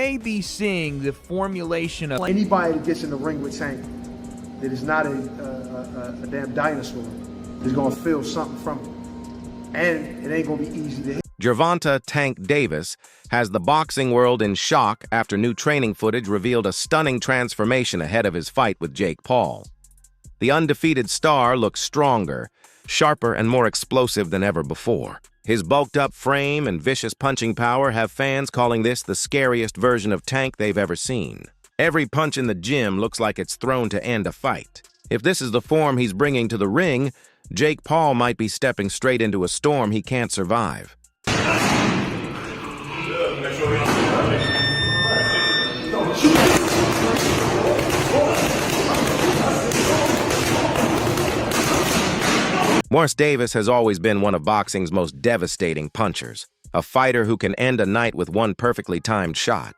may be seeing the formulation of Anybody that gets in the ring with Tank that is not a damn dinosaur is going to feel something from it. And it ain't going to be easy to hit. Gervonta "Tank" Davis has the boxing world in shock after new training footage revealed a stunning transformation ahead of his fight with Jake Paul. The undefeated star looks stronger, sharper, and more explosive than ever before. His bulked-up frame and vicious punching power have fans calling this the scariest version of Tank they've ever seen. Every punch in the gym looks like it's thrown to end a fight. If this is the form he's bringing to the ring, Jake Paul might be stepping straight into a storm he can't survive. Morris Davis has always been one of boxing's most devastating punchers, a fighter who can end a night with one perfectly timed shot.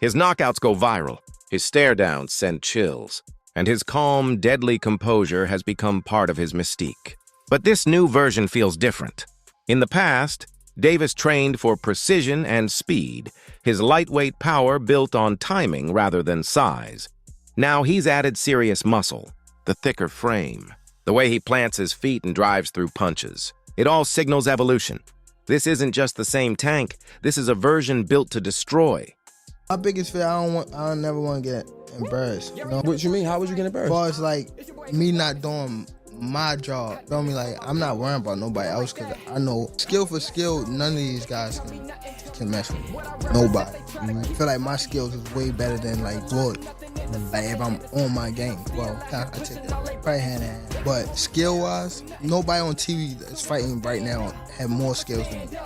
His knockouts go viral, his stare-downs send chills, and his calm, deadly composure has become part of his mystique. But this new version feels different. In the past, Davis trained for precision and speed, his lightweight power built on timing rather than size. Now he's added serious muscle, the thicker frame, the way he plants his feet and drives through punches. It all signals evolution. This isn't just the same Tank, this is a version built to destroy. My biggest fear, I don't never want to get embarrassed. You know? What you mean? How would you get embarrassed? As far as like me not doing my job, feel me? Like I'm not worrying about nobody else because I know skill for skill, none of these guys can mess with me. Nobody. I feel like my skills is way better than like Floyd. Like if I'm on my game, well, I take that probably hand in hand. But skill-wise, nobody on TV that's fighting right now have more skills than me.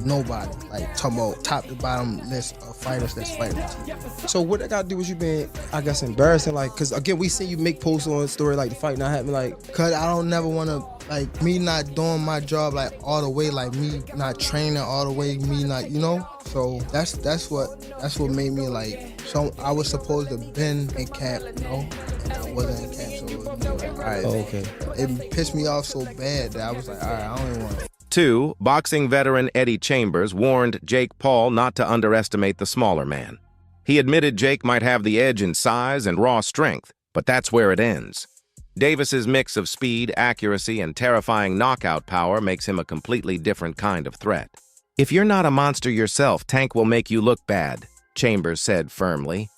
Nobody. Like talking about top to bottom list of fighters that's fighting on TV. So what that got to do with you being, I guess, embarrassing? Like, cause again, we see you make posts on a story like the fight not happening. Like, cause I don't never want to like me not doing my job like all the way, like me not training all the way, me not, you know. So that's what made me like. So I was supposed to been in camp, you know, and I wasn't in camp. So it was like, all right. oh, okay. It pissed me off so bad that I was like, all right, I don't even want to. 2. Boxing veteran Eddie Chambers warned Jake Paul not to underestimate the smaller man. He admitted Jake might have the edge in size and raw strength, but that's where it ends. Davis's mix of speed, accuracy, and terrifying knockout power makes him a completely different kind of threat. If you're not a monster yourself, Tank will make you look bad, Chambers said firmly.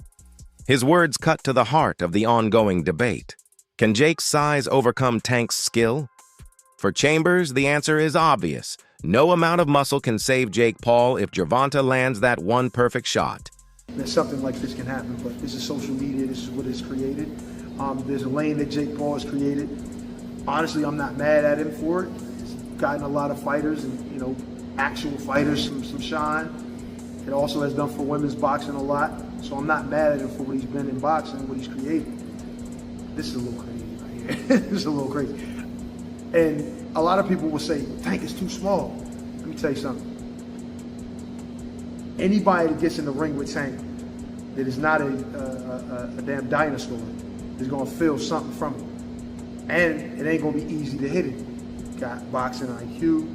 His words cut to the heart of the ongoing debate. Can Jake's size overcome Tank's skill? For Chambers, the answer is obvious. No amount of muscle can save Jake Paul if Gervonta lands that one perfect shot. That something like this can happen, but this is social media, this is what it's created. There's a lane that Jake Paul has created. Honestly, I'm not mad at him for it. He's gotten a lot of fighters and, you know, actual fighters some shine. It also has done for women's boxing a lot. So I'm not mad at him for what he's been in boxing, what he's created. This is a little crazy right here. This is a little crazy. And a lot of people will say, Tank is too small. Let me tell you something. Anybody that gets in the ring with Tank that is not a damn dinosaur is gonna feel something from it. And it ain't gonna be easy to hit it. Got boxing IQ.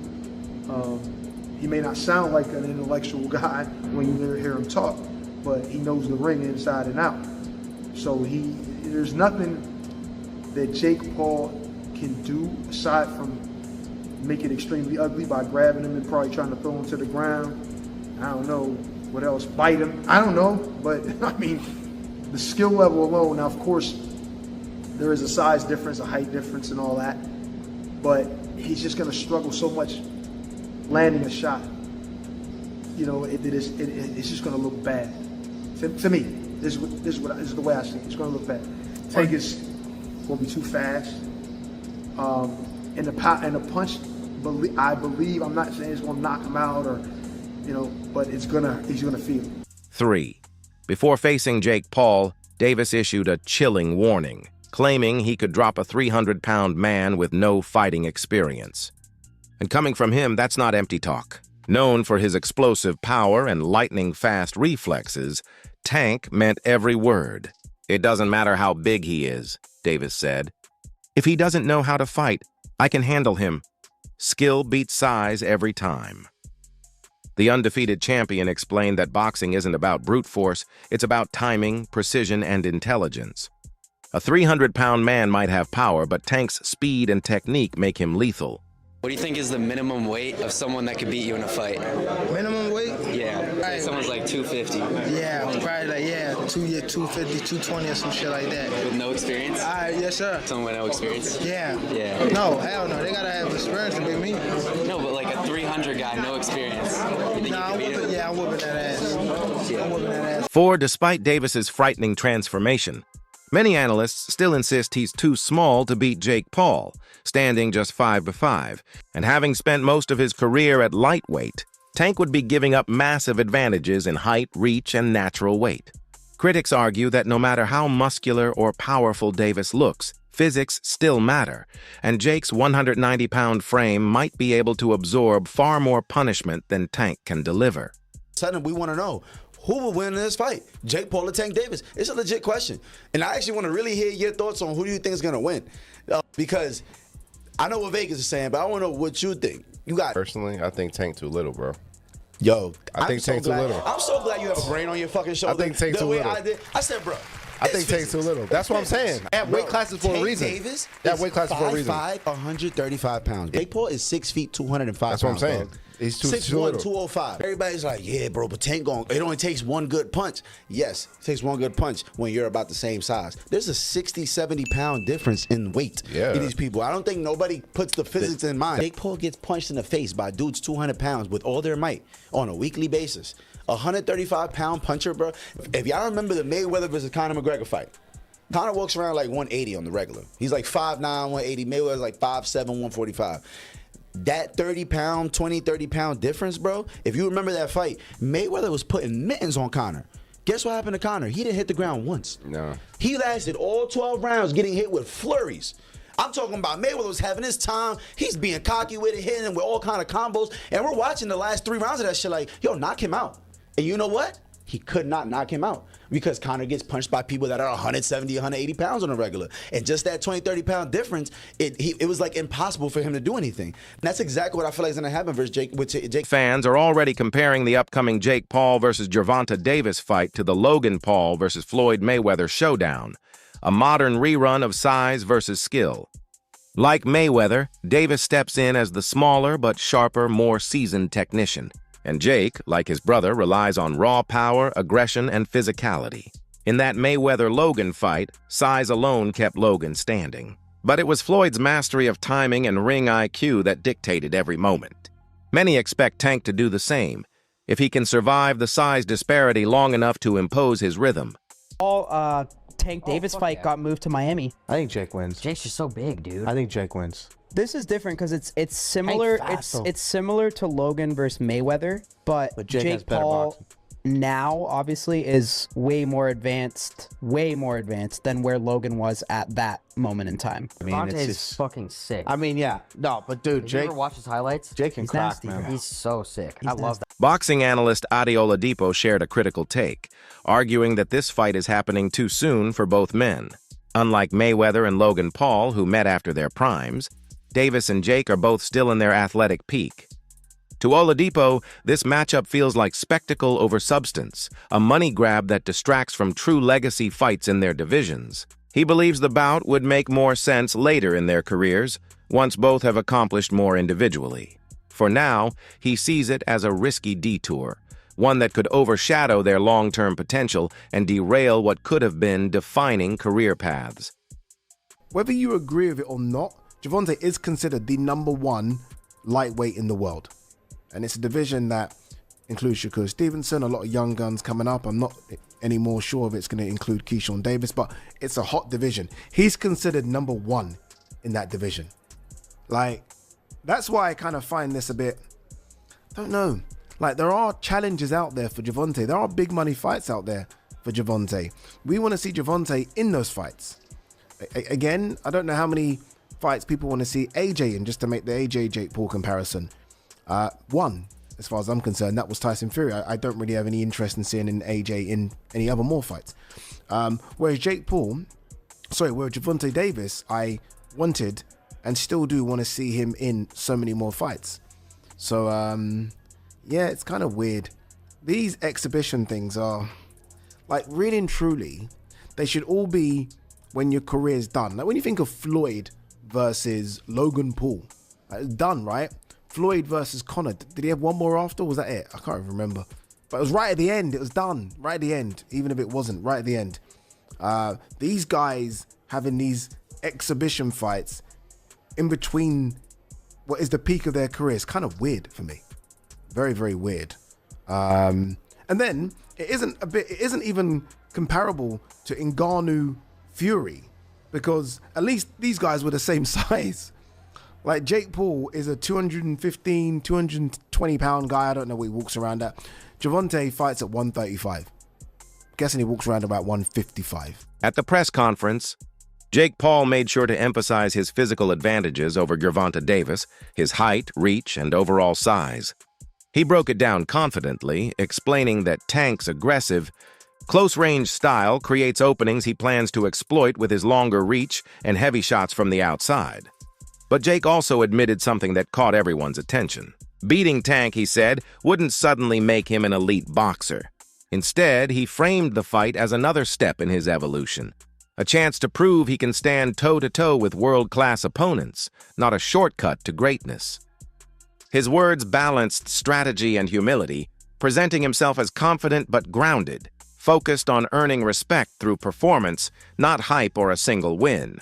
He may not sound like an intellectual guy when you hear him talk, but he knows the ring inside and out. So there's nothing that Jake Paul can do aside from make it extremely ugly by grabbing him and probably trying to throw him to the ground. I don't know what else, bite him. I don't know, but I mean, the skill level alone. Now, of course, there is a size difference, a height difference, and all that. But he's just going to struggle so much landing a shot. You know, it's just going to look bad. To me, this is the way I see it. It's going to look bad. Tank is going to be too fast. And the punch, I believe, I'm not saying it's going to knock him out or, you know, but he's gonna feel it. 3. Before facing Jake Paul, Davis issued a chilling warning, claiming he could drop a 300-pound man with no fighting experience. And coming from him, that's not empty talk. Known for his explosive power and lightning-fast reflexes, Tank meant every word. It doesn't matter how big he is, Davis said. If he doesn't know how to fight, I can handle him. Skill beats size every time. The undefeated champion explained that boxing isn't about brute force, it's about timing, precision, and intelligence. A 300-pound man might have power, but Tank's speed and technique make him lethal. What do you think is the minimum weight of someone that could beat you in a fight? Minimum weight? Yeah, Right. someone's like 250 Yeah, probably like, 250, 220 or some shit like that. with no experience? All right, yes, sir. Someone with no experience? Yeah. Yeah. No, hell no. They gotta have experience to beat me. No, but like a 300 guy, no experience. You think Nah, you could beat him? I'm whooping that ass. I'm whooping that ass. For despite Davis's frightening transformation, many analysts still insist he's too small to beat Jake Paul, standing just 5'5", and having spent most of his career at lightweight, Tank would be giving up massive advantages in height, reach, and natural weight. Critics argue that no matter how muscular or powerful Davis looks, physics still matter, and Jake's 190-pound frame might be able to absorb far more punishment than Tank can deliver. Suddenly, we want to know who will win in this fight, Jake Paul or Tank Davis. It's a legit question, and I actually want to really hear your thoughts on who do you think is going to win, because I know what Vegas is saying, but I want to know what you think. You got Personally, I think Tank too little, bro. Yo, I think Tank too little. I'm so glad you have a brain on your fucking shoulder. I think Tank The too way little. I said, bro. I think Tank's too little. That's what I'm saying. At weight classes for a reason. Tank Davis That weight class for a reason. 5'5", 135 pounds. Jake Paul is 6 feet, 205 pounds. That's what I'm saying. Bro. He's too 6'1", little. 205. Everybody's like, yeah, bro, but Tank it only takes one good punch. Yes, it takes one good punch when you're about the same size. There's a 60, 70-pound difference in weight in these people. I don't think nobody puts the physics in mind. Jake Paul gets punched in the face by dudes 200 pounds with all their might on a weekly basis. A 135-pound puncher, bro. If y'all remember the Mayweather versus Conor McGregor fight, Conor walks around like 180 on the regular. He's like 5'9", 180. Mayweather's like 5'7", 145. That 30-pound, 20, 30-pound difference, bro, if you remember that fight, Mayweather was putting mittens on Conor. Guess what happened to Conor? He didn't hit the ground once. No. He lasted all 12 rounds getting hit with flurries. I'm talking about Mayweather was having his time. He's being cocky with it, hitting him with all kind of combos. And we're watching the last 3 rounds of that shit like, yo, knock him out. And you know what? He could not knock him out because Conor gets punched by people that are 170, 180 pounds on a regular. And just that 20, 30-pound difference, it was like impossible for him to do anything. And that's exactly what I feel like is going to happen versus Jake. Fans are already comparing the upcoming Jake Paul versus Gervonta Davis fight to the Logan Paul versus Floyd Mayweather showdown, a modern rerun of size versus skill. Like Mayweather, Davis steps in as the smaller but sharper, more seasoned technician. And Jake, like his brother, relies on raw power, aggression, and physicality. In that Mayweather-Logan fight, size alone kept Logan standing. But it was Floyd's mastery of timing and ring IQ that dictated every moment. Many expect Tank to do the same, if he can survive the size disparity long enough to impose his rhythm. Tank Davis fight got moved to Miami. I think Jake wins. Jake's just so big, dude. I think Jake wins. This is different because it's similar. It's similar to Logan versus Mayweather, but Jake has Jake better Paul boxing. now obviously is way more advanced than where Logan was at that moment in time. I mean, Gervonta it's is just, fucking sick. I mean, yeah. No, but dude, Did Jake. you ever watch his highlights? Jake can He's crack, nasty, man. bro. He's so sick. I love that. Boxing analyst Adi Oladipo shared a critical take, arguing that this fight is happening too soon for both men. Unlike Mayweather and Logan Paul, who met after their primes, Davis and Jake are both still in their athletic peak. To Oladipo, this matchup feels like spectacle over substance, a money grab that distracts from true legacy fights in their divisions. He believes the bout would make more sense later in their careers, once both have accomplished more individually. For now, he sees it as a risky detour, one that could overshadow their long-term potential and derail what could have been defining career paths. Whether you agree with it or not, Gervonta is considered the #1 lightweight in the world. And it's a division that includes Shakur Stevenson, a lot of young guns coming up. I'm not any more sure if it's going to include Keyshawn Davis, but it's a hot division. He's considered #1 in that division. Like, that's why I kind of find this a bit, don't know. Like, there are challenges out there for Gervonta. There are big money fights out there for Gervonta. We want to see Gervonta in those fights. Again, I don't know how many fights people want to see AJ in, just to make the AJ Jake Paul comparison. One, as far as I'm concerned, that was Tyson Fury. I don't really have any interest in seeing an AJ in any other more fights. Whereas Gervonta Davis, I wanted and still do want to see him in so many more fights. So, Yeah, it's kind of weird. These exhibition things are, like, really and truly, they should all be when your career's done. Like, when you think of Floyd versus Logan Paul, it's done, right? Floyd versus Conor. Did he have one more after? Was that it? I can't even remember. But it was right at the end. It was done. Right at the end. Even if it wasn't. Right at the end. These guys having these exhibition fights in between what is the peak of their career is kind of weird for me. Very, very weird. And then it isn't even comparable to Ngannou Fury, because at least these guys were the same size. Like, Jake Paul is a 215, 220 pound guy. I don't know what he walks around at. Gervonta fights at 135. Guessing he walks around about 155. At the press conference, Jake Paul made sure to emphasize his physical advantages over Gervonta Davis, his height, reach, and overall size. He broke it down confidently, explaining that Tank's aggressive, close-range style creates openings he plans to exploit with his longer reach and heavy shots from the outside. But Jake also admitted something that caught everyone's attention. Beating Tank, he said, wouldn't suddenly make him an elite boxer. Instead, he framed the fight as another step in his evolution, a chance to prove he can stand toe-to-toe with world-class opponents, not a shortcut to greatness. His words balanced strategy and humility, presenting himself as confident but grounded, focused on earning respect through performance, not hype or a single win.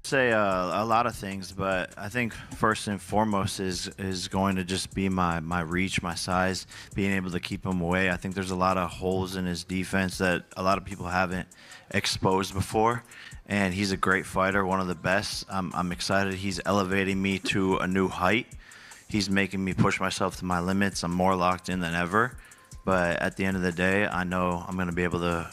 Say a lot of things, but I think first and foremost is going to just be my reach, my size, being able to keep him away. I think there's a lot of holes in his defense that a lot of people haven't exposed before, and he's a great fighter, one of the best. I'm excited. He's elevating me to a new height. He's making me push myself to my limits. I'm more locked in than ever, but at the end of the day, I know I'm going to be able to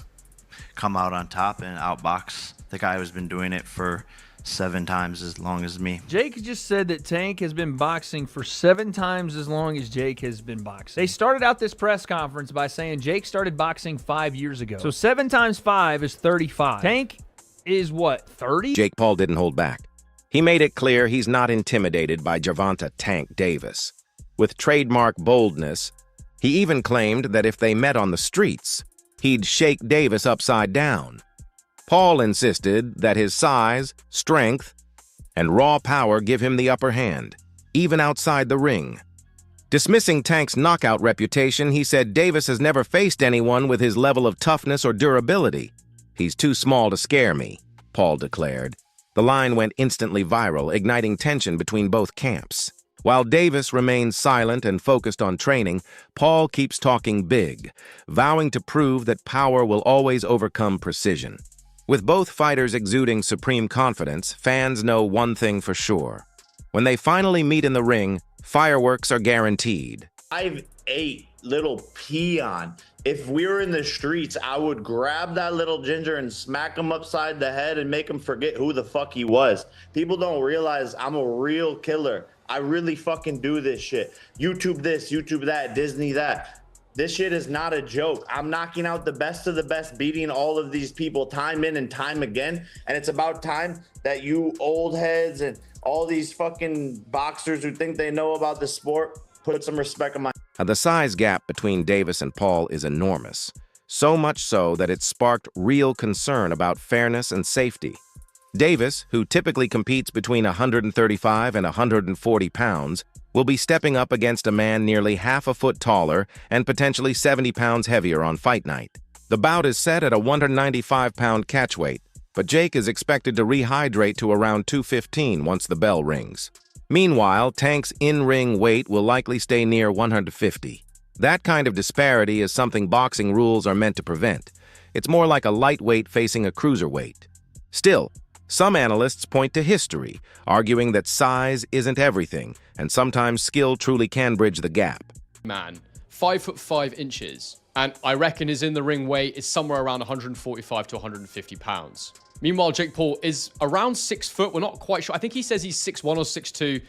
come out on top and outbox the guy who's been doing it for 7 times as long as me. Jake just said that Tank has been boxing for 7 times as long as Jake has been boxing. They started out this press conference by saying Jake started boxing 5 years ago. So 7 times 5 is 35. Tank is what, 30? Jake Paul didn't hold back. He made it clear he's not intimidated by Gervonta "Tank" Davis. With trademark boldness, he even claimed that if they met on the streets, he'd shake Davis upside down. Paul insisted that his size, strength, and raw power give him the upper hand, even outside the ring. Dismissing Tank's knockout reputation, he said Davis has never faced anyone with his level of toughness or durability. "He's too small to scare me," Paul declared. The line went instantly viral, igniting tension between both camps. While Davis remains silent and focused on training, Paul keeps talking big, vowing to prove that power will always overcome precision. With both fighters exuding supreme confidence, fans know one thing for sure. When they finally meet in the ring, fireworks are guaranteed. 5'8", little peon. If we were in the streets, I would grab that little ginger and smack him upside the head and make him forget who the fuck he was. People don't realize I'm a real killer. I really fucking do this shit. YouTube this, YouTube that, Disney that. This shit is not a joke. I'm knocking out the best of the best, beating all of these people time in and time again. And it's about time that you old heads and all these fucking boxers who think they know about the sport put some respect on my... The size gap between Davis and Paul is enormous, so much so that it sparked real concern about fairness and safety. Davis, who typically competes between 135 and 140 pounds, will be stepping up against a man nearly half a foot taller and potentially 70 pounds heavier on fight night. The bout is set at a 195-pound catchweight, but Jake is expected to rehydrate to around 215 once the bell rings. Meanwhile, Tank's in-ring weight will likely stay near 150. That kind of disparity is something boxing rules are meant to prevent. It's more like a lightweight facing a cruiserweight. Still, some analysts point to history, arguing that size isn't everything, and sometimes skill truly can bridge the gap. Man, 5'5", and I reckon his in-the-ring weight is somewhere around 145 to 150 pounds. Meanwhile, Jake Paul is around 6 foot. We're not quite sure. I think he says he's 6'1" or 6'2".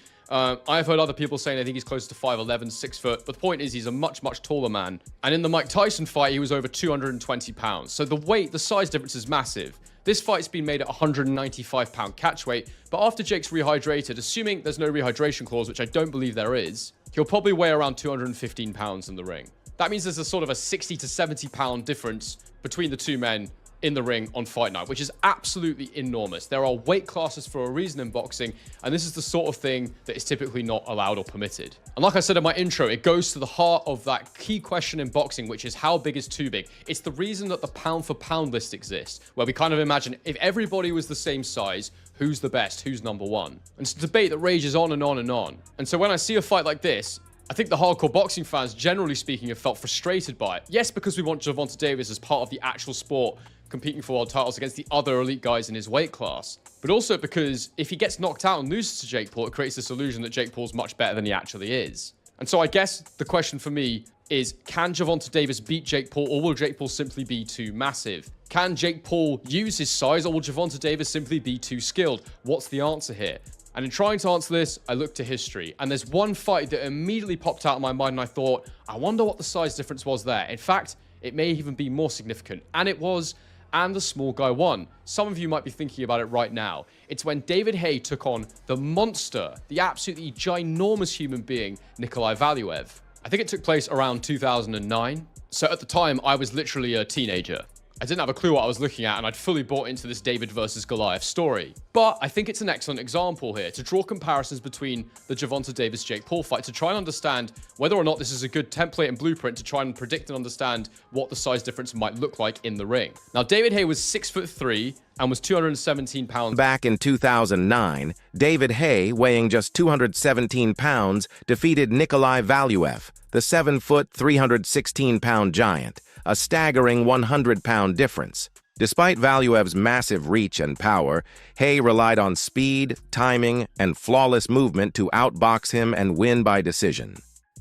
I've heard other people saying they think he's closer to 5'11", 6 foot. But the point is, he's a much, much taller man. And in the Mike Tyson fight, he was over 220 pounds. So the size difference is massive. This fight's been made at 195-pound catchweight, but after Jake's rehydrated, assuming there's no rehydration clause, which I don't believe there is, he'll probably weigh around 215 pounds in the ring. That means there's a sort of a 60 to 70 pound difference between the two men in the ring on fight night, which is absolutely enormous. There are weight classes for a reason in boxing, and this is the sort of thing that is typically not allowed or permitted. And like I said in my intro, it goes to the heart of that key question in boxing, which is how big is too big? It's the reason that the pound for pound list exists, where we kind of imagine if everybody was the same size, who's the best, who's number one? And it's a debate that rages on and on and on. And so when I see a fight like this, I think the hardcore boxing fans, generally speaking, have felt frustrated by it. Yes, because we want Gervonta Davis as part of the actual sport, competing for world titles against the other elite guys in his weight class. But also because if he gets knocked out and loses to Jake Paul, it creates this illusion that Jake Paul's much better than he actually is. And so I guess the question for me is, can Gervonta Davis beat Jake Paul, or will Jake Paul simply be too massive? Can Jake Paul use his size, or will Gervonta Davis simply be too skilled? What's the answer here? And in trying to answer this, I looked to history. And there's one fight that immediately popped out of my mind, and I thought, I wonder what the size difference was there. In fact, it may even be more significant. And it was, and the small guy won. Some of you might be thinking about it right now. It's when David Haye took on the monster, the absolutely ginormous human being, Nikolai Valuev. I think it took place around 2009. So at the time, I was literally a teenager. I didn't have a clue what I was looking at, and I'd fully bought into this David versus Goliath story. But I think it's an excellent example here to draw comparisons between the Gervonta Davis-Jake Paul fight to try and understand whether or not this is a good template and blueprint to try and predict and understand what the size difference might look like in the ring. Now, David Haye was 6'3" and was 217 pounds. Back in 2009, David Haye, weighing just 217 pounds, defeated Nikolai Valuev, the 7-foot, 316-pound giant, a staggering 100-pound difference. Despite Valuev's massive reach and power, Haye relied on speed, timing, and flawless movement to outbox him and win by decision.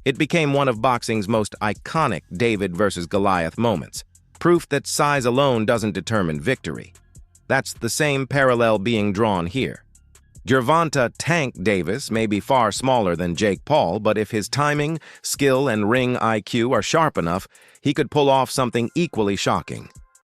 It became one of boxing's most iconic David versus Goliath moments, proof that size alone doesn't determine victory. That's the same parallel being drawn here. Gervonta "Tank" Davis may be far smaller than Jake Paul, but if his timing, skill, and ring IQ are sharp enough, he could pull off something equally shocking.